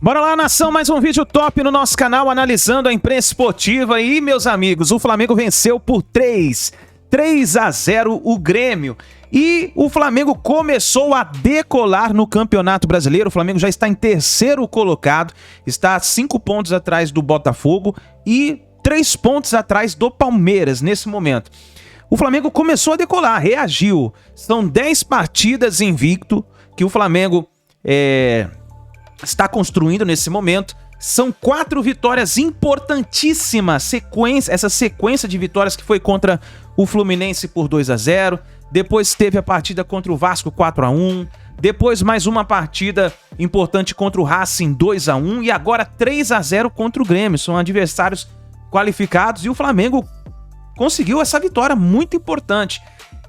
Bora lá, nação, mais um vídeo top no nosso canal analisando a imprensa esportiva. E, meus amigos, o Flamengo venceu por 3-0 o Grêmio. E o Flamengo começou a decolar no Campeonato Brasileiro. O Flamengo já está em terceiro colocado, está a 5 pontos atrás do Botafogo e 3 pontos atrás do Palmeiras nesse momento. O Flamengo começou a decolar, reagiu. São 10 partidas invicto que o Flamengo está construindo nesse momento. São 4 vitórias importantíssimas. Essa sequência de vitórias que foi contra o Fluminense por 2-0. Depois teve a partida contra o Vasco 4-1. Depois mais uma partida importante contra o Racing 2-1. E agora 3-0 contra o Grêmio. São adversários qualificados e o Flamengo conseguiu essa vitória muito importante.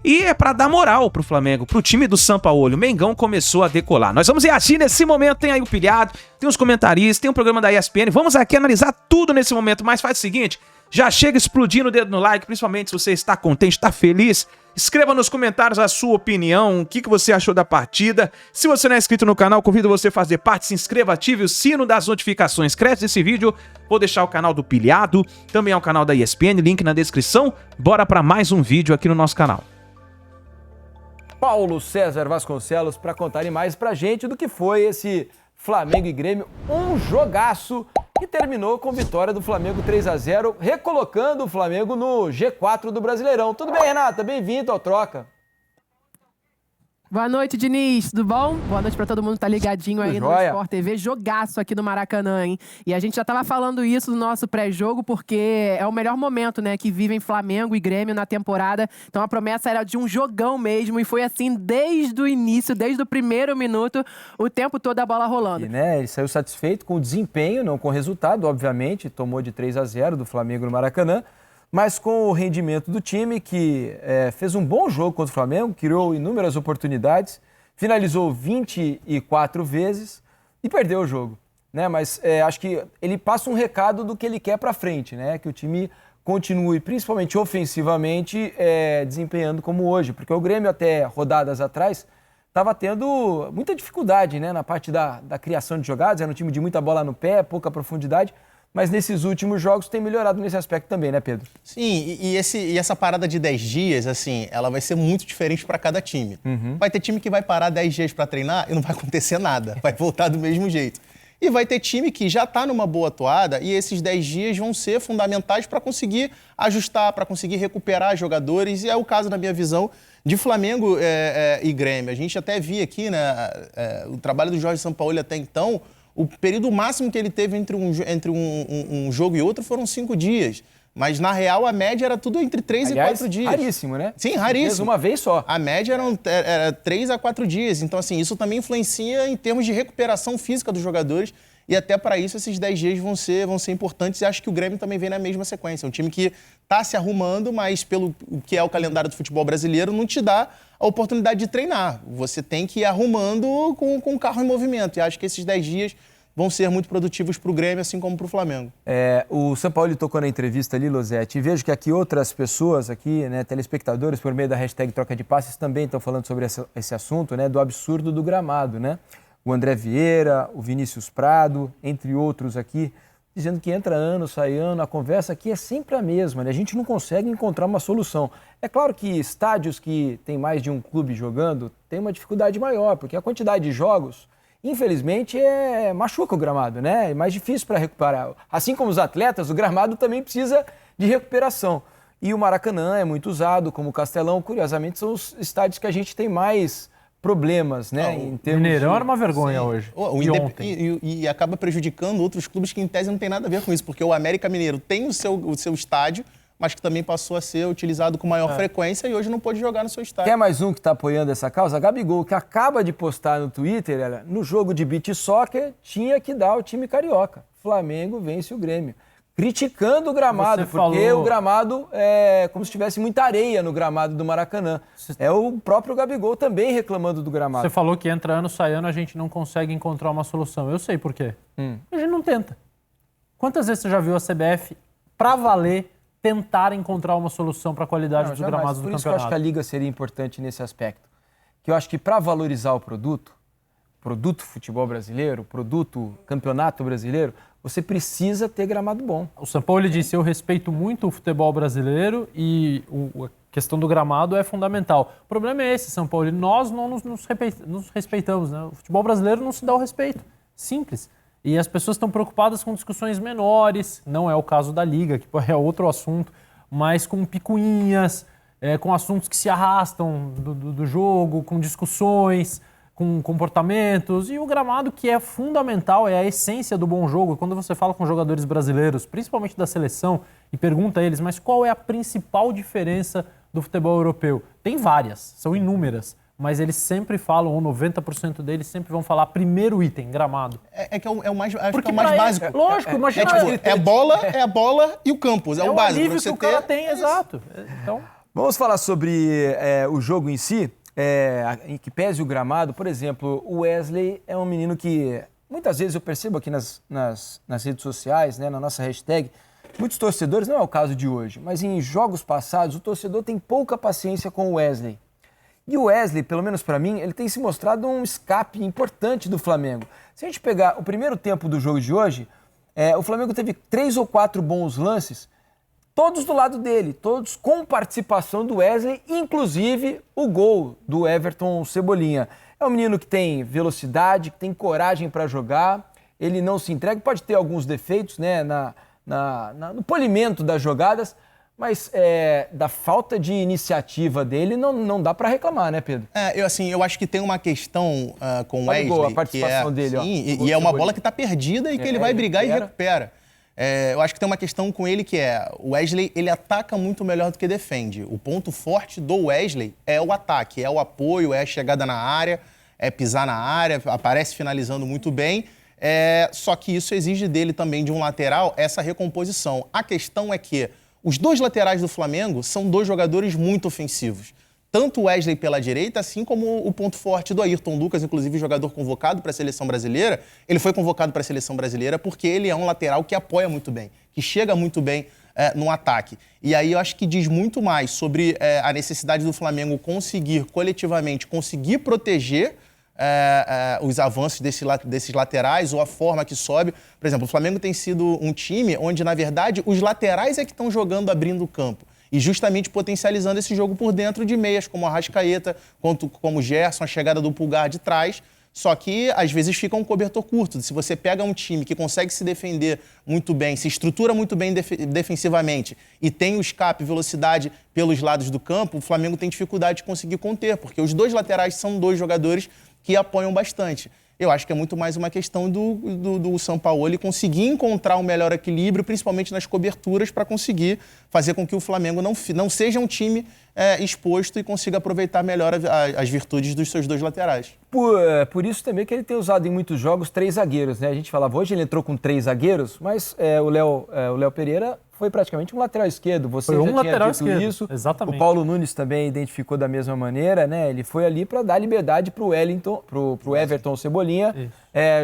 E é para dar moral pro Flamengo, pro time do Sampaoli. O Mengão começou a decolar. Nós vamos reagir nesse momento. Tem aí o Pilhado, tem os comentaristas, tem o programa da ESPN. Vamos aqui analisar tudo nesse momento. Mas faz o seguinte, já chega explodindo o dedo no like, principalmente se você está contente, está feliz. Escreva nos comentários a sua opinião, o que você achou da partida. Se você não é inscrito no canal, convido você a fazer parte, se inscreva, ative o sino das notificações. Cresce esse vídeo, vou deixar o canal do Pilhado, também é o canal da ESPN, link na descrição. Bora para mais um vídeo aqui no nosso canal. Paulo César Vasconcelos para contarem mais pra gente do que foi esse Flamengo e Grêmio, um jogaço que terminou com vitória do Flamengo 3-0, recolocando o Flamengo no G4 do Brasileirão. Tudo bem, Renata? Bem-vindo ao Troca. Boa noite, Diniz, tudo bom? Boa noite pra todo mundo que tá ligadinho aí no Sport TV. Jogaço aqui no Maracanã, hein? E a gente já tava falando isso no nosso pré-jogo, porque é o melhor momento, né, que vivem Flamengo e Grêmio na temporada. Então a promessa era de um jogão mesmo, e foi assim desde o início, desde o primeiro minuto, o tempo todo a bola rolando. E, né, ele saiu satisfeito com o desempenho, não com o resultado, obviamente. Tomou de 3-0 do Flamengo no Maracanã. Mas com o rendimento do time, que fez um bom jogo contra o Flamengo, criou inúmeras oportunidades, finalizou 24 vezes e perdeu o jogo, né? Mas acho que ele passa um recado do que ele quer para frente, né? Que o time continue, principalmente ofensivamente, desempenhando como hoje. Porque o Grêmio, até rodadas atrás, estava tendo muita dificuldade, né? Na parte da criação de jogadas, era um time de muita bola no pé, pouca profundidade. Mas nesses últimos jogos tem melhorado nesse aspecto também, né, Pedro? Sim, e essa parada de 10 dias, assim, ela vai ser muito diferente para cada time. Vai ter time que vai parar 10 dias para treinar e não vai acontecer nada, vai voltar do mesmo jeito. E vai ter time que já está numa boa toada e esses 10 dias vão ser fundamentais para conseguir ajustar, para conseguir recuperar jogadores. E é o caso, na minha visão, de Flamengo e Grêmio. A gente até via aqui, né, o trabalho do Jorge Sampaoli até então. O período máximo que ele teve entre um jogo e outro foram 5 dias. Mas, na real, a média era tudo entre 3 e 4 dias. Raríssimo, né? Sim, raríssimo. Fez uma vez só. A média era 3 a 4 dias. Então, assim, isso também influencia em termos de recuperação física dos jogadores. E até para isso, esses 10 dias vão ser importantes. E acho que o Grêmio também vem na mesma sequência. É um time que está se arrumando, mas pelo que é o calendário do futebol brasileiro, não te dá a oportunidade de treinar. Você tem que ir arrumando com o carro em movimento. E acho que esses 10 dias vão ser muito produtivos para o Grêmio, assim como para o Flamengo. O Sampaoli tocou na entrevista ali, Losetti, e vejo que aqui outras pessoas, aqui, né, telespectadores, por meio da hashtag Troca de Passes, também estão falando sobre esse assunto, né, do absurdo do gramado, né? O André Vieira, o Vinícius Prado, entre outros aqui, dizendo que entra ano, sai ano, a conversa aqui é sempre a mesma, né? A gente não consegue encontrar uma solução. É claro que estádios que tem mais de um clube jogando tem uma dificuldade maior, porque a quantidade de jogos, infelizmente, machuca o gramado, né? É mais difícil para recuperar. Assim como os atletas, o gramado também precisa de recuperação. E o Maracanã é muito usado, como o Castelão, curiosamente, são os estádios que a gente tem mais problemas, né? O Mineirão era uma vergonha hoje. E acaba prejudicando outros clubes que, em tese, não tem nada a ver com isso, porque o América Mineiro tem o seu estádio, mas que também passou a ser utilizado com maior frequência e hoje não pode jogar no seu estádio. Quer mais um que está apoiando essa causa? A Gabigol, que acaba de postar no Twitter, no jogo de beach soccer, tinha que dar o time carioca. Flamengo vence o Grêmio. Criticando o gramado, porque o gramado é como se tivesse muita areia no gramado do Maracanã. É o próprio Gabigol também reclamando do gramado. Você falou que entra ano, sai ano, a gente não consegue encontrar uma solução. Eu sei por quê. A gente não tenta. Quantas vezes você já viu a CBF, pra valer, tentar encontrar uma solução para a qualidade dos gramados do campeonato? Por isso que eu acho que a Liga seria importante nesse aspecto. Que eu acho que para valorizar o produto, produto futebol brasileiro, produto campeonato brasileiro, você precisa ter gramado bom. O Sampaoli disse, eu respeito muito o futebol brasileiro e a questão do gramado é fundamental. O problema é esse, Sampaoli, nós não nos respeitamos, né? O futebol brasileiro não se dá o respeito, simples. E as pessoas estão preocupadas com discussões menores, não é o caso da Liga, que é outro assunto, mas com picuinhas, com assuntos que se arrastam do jogo, com discussões, com comportamentos. E o gramado, que é fundamental, é a essência do bom jogo. Quando você fala com jogadores brasileiros, principalmente da seleção, e pergunta a eles, mas qual é a principal diferença do futebol europeu? Tem várias, são inúmeras. Mas eles sempre falam, ou 90% deles sempre vão falar primeiro item, gramado. É o mais, acho que é o mais básico. Lógico, imagina. É a bola e o campus, é o básico. É o nível que o cara tem, exato. Então... Vamos falar sobre o jogo em si, em que pese o gramado. Por exemplo, o Wesley é um menino que, muitas vezes eu percebo aqui nas redes sociais, né, na nossa hashtag, muitos torcedores, não é o caso de hoje, mas em jogos passados, o torcedor tem pouca paciência com o Wesley. E o Wesley, pelo menos para mim, ele tem se mostrado um escape importante do Flamengo. Se a gente pegar o primeiro tempo do jogo de hoje, o Flamengo teve 3 ou 4 bons lances, todos do lado dele, todos com participação do Wesley, inclusive o gol do Everton Cebolinha. É um menino que tem velocidade, que tem coragem para jogar, ele não se entrega, pode ter alguns defeitos, né, no polimento das jogadas, mas da falta de iniciativa dele não dá para reclamar, né, Pedro? Eu acho que tem uma questão com o Wesley, a participação dele, ó, e é uma bola que está perdida e que ele vai brigar e recupera. Eu acho que tem uma questão com ele que o Wesley, ele ataca muito melhor do que defende. O ponto forte do Wesley é o ataque, é o apoio, é a chegada na área, é pisar na área, aparece finalizando muito bem. Só que isso exige dele também, de um lateral, essa recomposição. A questão é que os dois laterais do Flamengo são dois jogadores muito ofensivos. Tanto o Wesley pela direita, assim como o ponto forte do Ayrton Lucas, inclusive jogador convocado para a Seleção Brasileira. Ele foi convocado para a Seleção Brasileira porque ele é um lateral que apoia muito bem, que chega muito bem no ataque. E aí eu acho que diz muito mais sobre a necessidade do Flamengo conseguir, coletivamente, conseguir proteger os avanços desses laterais ou a forma que sobe. Por exemplo, o Flamengo tem sido um time onde, na verdade, os laterais é que estão jogando abrindo o campo e justamente potencializando esse jogo por dentro de meias, como a Arrascaeta, como o Gerson, a chegada do Pulgar de trás. Só que, às vezes, fica um cobertor curto. Se você pega um time que consegue se defender muito bem, se estrutura muito bem defensivamente e tem o escape, velocidade pelos lados do campo, o Flamengo tem dificuldade de conseguir conter, porque os dois laterais são dois jogadores que apoiam bastante. Eu acho que é muito mais uma questão do Sampaoli conseguir encontrar um melhor equilíbrio, principalmente nas coberturas, para conseguir fazer com que o Flamengo não seja um time exposto e consiga aproveitar melhor as virtudes dos seus dois laterais. Por isso também que ele tem usado em muitos jogos 3 zagueiros, né? A gente falava, hoje ele entrou com 3 zagueiros, mas o Léo Pereira foi praticamente um lateral esquerdo. Você já tinha dito esquerdo. Isso. Exatamente. O Paulo Nunes também identificou da mesma maneira, né? Ele foi ali para dar liberdade para o Everton Cebolinha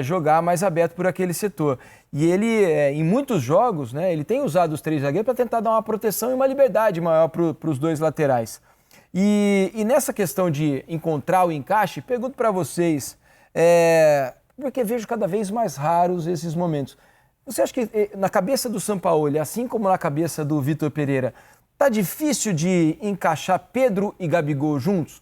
jogar mais aberto por aquele setor. E ele, em muitos jogos, né, ele tem usado os 3 zagueiros para tentar dar uma proteção e uma liberdade maior para os dois laterais. E nessa questão de encontrar o encaixe, pergunto para vocês, porque vejo cada vez mais raros esses momentos. Você acha que na cabeça do Sampaoli, assim como na cabeça do Vitor Pereira, tá difícil de encaixar Pedro e Gabigol juntos?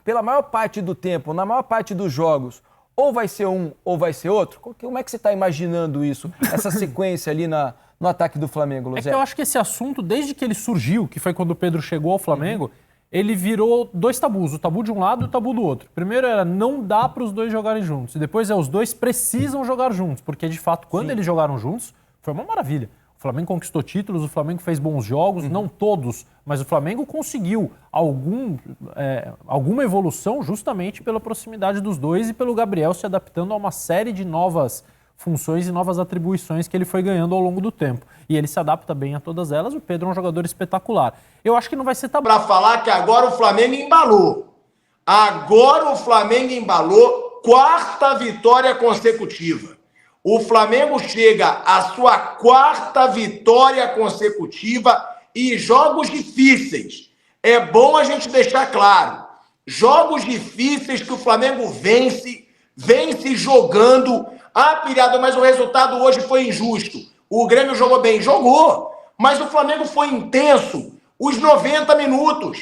Pela maior parte do tempo, na maior parte dos jogos, ou vai ser um ou vai ser outro? Como é que você está imaginando isso, essa sequência ali no ataque do Flamengo, Luzé? É que eu acho que esse assunto, desde que ele surgiu, que foi quando o Pedro chegou ao Flamengo, ele virou 2 tabus, o tabu de um lado e o tabu do outro. Primeiro era não dá para os dois jogarem juntos, e depois os dois precisam jogar juntos, porque de fato, quando eles jogaram juntos, foi uma maravilha. O Flamengo conquistou títulos, o Flamengo fez bons jogos, não todos, mas o Flamengo conseguiu alguma evolução justamente pela proximidade dos dois e pelo Gabriel se adaptando a uma série de novas funções e novas atribuições que ele foi ganhando ao longo do tempo. E ele se adapta bem a todas elas. O Pedro é um jogador espetacular. Eu acho que não vai ser tabu. Para falar que agora o Flamengo embalou. Agora o Flamengo embalou, 4ª vitória consecutiva. O Flamengo chega à sua 4ª vitória consecutiva e jogos difíceis. É bom a gente deixar claro. Jogos difíceis que o Flamengo vence jogando. Ah, pilhado, mas o resultado hoje foi injusto. O Grêmio jogou bem, jogou, mas o Flamengo foi intenso os 90 minutos.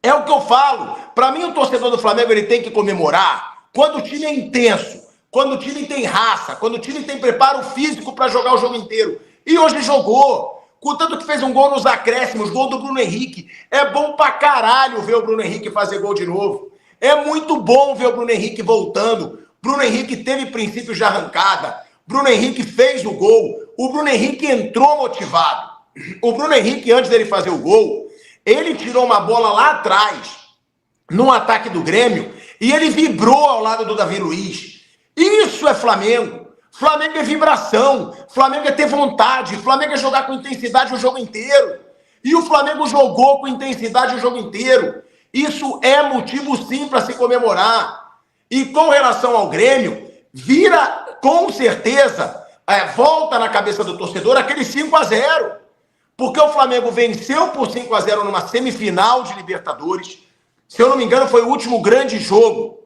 É o que eu falo. Para mim, o torcedor do Flamengo ele tem que comemorar quando o time é intenso, quando o time tem raça, quando o time tem preparo físico para jogar o jogo inteiro. E hoje jogou. Contanto que fez um gol nos acréscimos, gol do Bruno Henrique. É bom pra caralho ver o Bruno Henrique fazer gol de novo. É muito bom ver o Bruno Henrique voltando. Bruno Henrique teve princípios de arrancada. Bruno Henrique fez o gol. O Bruno Henrique entrou motivado. O Bruno Henrique, antes dele fazer o gol, ele tirou uma bola lá atrás, no ataque do Grêmio, e ele vibrou ao lado do Davi Luiz. Isso é Flamengo. Flamengo é vibração, Flamengo é ter vontade, Flamengo é jogar com intensidade o jogo inteiro. E o Flamengo jogou com intensidade o jogo inteiro. Isso é motivo sim para se comemorar. E com relação ao Grêmio, vira com certeza, volta na cabeça do torcedor aquele 5-0. Porque o Flamengo venceu por 5-0 numa semifinal de Libertadores. Se eu não me engano, foi o último grande jogo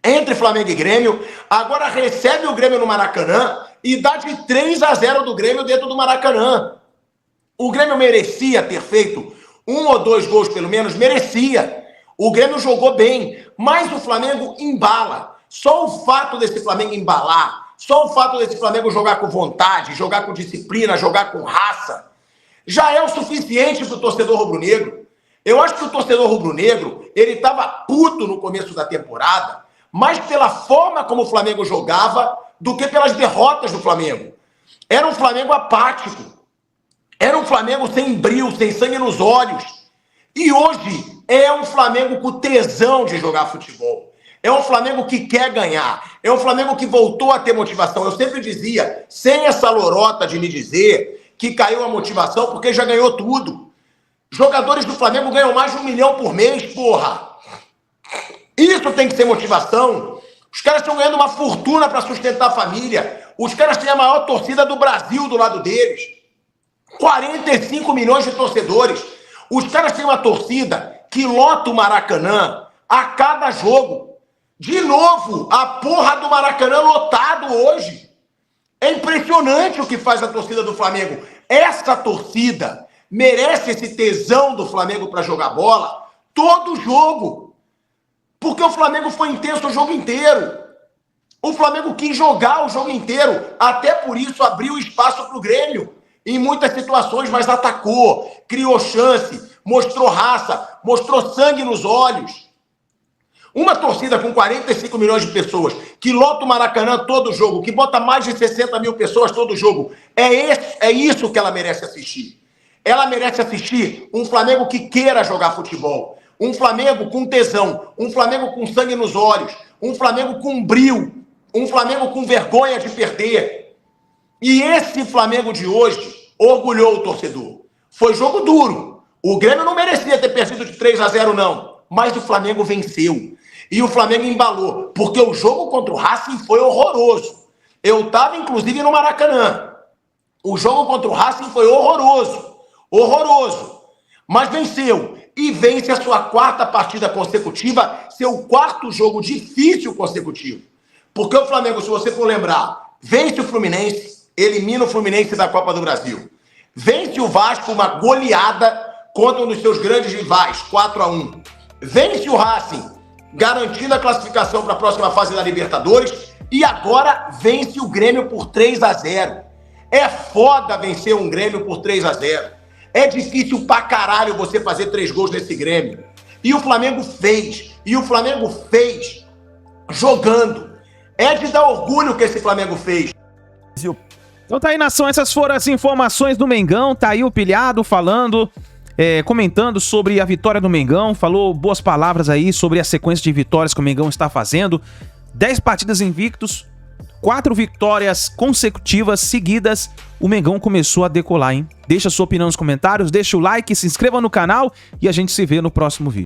entre Flamengo e Grêmio. Agora recebe o Grêmio no Maracanã e dá de 3-0 do Grêmio dentro do Maracanã. O Grêmio merecia ter feito 1 ou 2 gols pelo menos, merecia. O Grêmio jogou bem, mas o Flamengo embala. Só o fato desse Flamengo embalar, só o fato desse Flamengo jogar com vontade, jogar com disciplina, jogar com raça, já é o suficiente para o torcedor rubro-negro. Eu acho que o torcedor rubro-negro, ele estava puto no começo da temporada, mais pela forma como o Flamengo jogava do que pelas derrotas do Flamengo. Era um Flamengo apático. Era um Flamengo sem brilho, sem sangue nos olhos. E hoje é um Flamengo com tesão de jogar futebol. É um Flamengo que quer ganhar. É um Flamengo que voltou a ter motivação. Eu sempre dizia, sem essa lorota de me dizer que caiu a motivação porque já ganhou tudo. Jogadores do Flamengo ganham mais de 1 milhão por mês, porra. Isso tem que ser motivação. Os caras estão ganhando uma fortuna para sustentar a família. Os caras têm a maior torcida do Brasil do lado deles. 45 milhões de torcedores. Os caras têm uma torcida que lota o Maracanã a cada jogo. De novo, a porra do Maracanã lotado hoje. É impressionante o que faz a torcida do Flamengo. Essa torcida merece esse tesão do Flamengo para jogar bola todo jogo. Porque o Flamengo foi intenso o jogo inteiro. O Flamengo quis jogar o jogo inteiro. Até por isso abriu espaço para o Grêmio. Em muitas situações, mas atacou, criou chance, mostrou raça, mostrou sangue nos olhos. Uma torcida com 45 milhões de pessoas, que lota o Maracanã todo jogo, que bota mais de 60 mil pessoas todo jogo, é isso que ela merece assistir. Ela merece assistir um Flamengo que queira jogar futebol. Um Flamengo com tesão, um Flamengo com sangue nos olhos, um Flamengo com brio, um Flamengo com vergonha de perder. E esse Flamengo de hoje orgulhou o torcedor. Foi jogo duro. O Grêmio não merecia ter perdido de 3-0, não. Mas o Flamengo venceu. E o Flamengo embalou. Porque o jogo contra o Racing foi horroroso. Eu estava, inclusive, no Maracanã. O jogo contra o Racing foi horroroso. Horroroso. Mas venceu. E vence a sua 4ª partida consecutiva, seu 4º jogo difícil consecutivo. Porque o Flamengo, se você for lembrar, vence o Fluminense, elimina o Fluminense da Copa do Brasil. Vence o Vasco, uma goleada contra um dos seus grandes rivais, 4-1. Vence o Racing, garantindo a classificação para a próxima fase da Libertadores. E agora vence o Grêmio por 3-0. É foda vencer um Grêmio por 3-0. É difícil pra caralho você fazer 3 gols nesse Grêmio. E o Flamengo fez. E o Flamengo fez jogando. É de dar orgulho que esse Flamengo fez. Então tá aí, nação, essas foram as informações do Mengão. Tá aí o Pilhado falando, comentando sobre a vitória do Mengão. Falou boas palavras aí sobre a sequência de vitórias que o Mengão está fazendo. 10 partidas invictos, 4 vitórias consecutivas seguidas. O Mengão começou a decolar, hein? Deixa sua opinião nos comentários, deixa o like, se inscreva no canal e a gente se vê no próximo vídeo.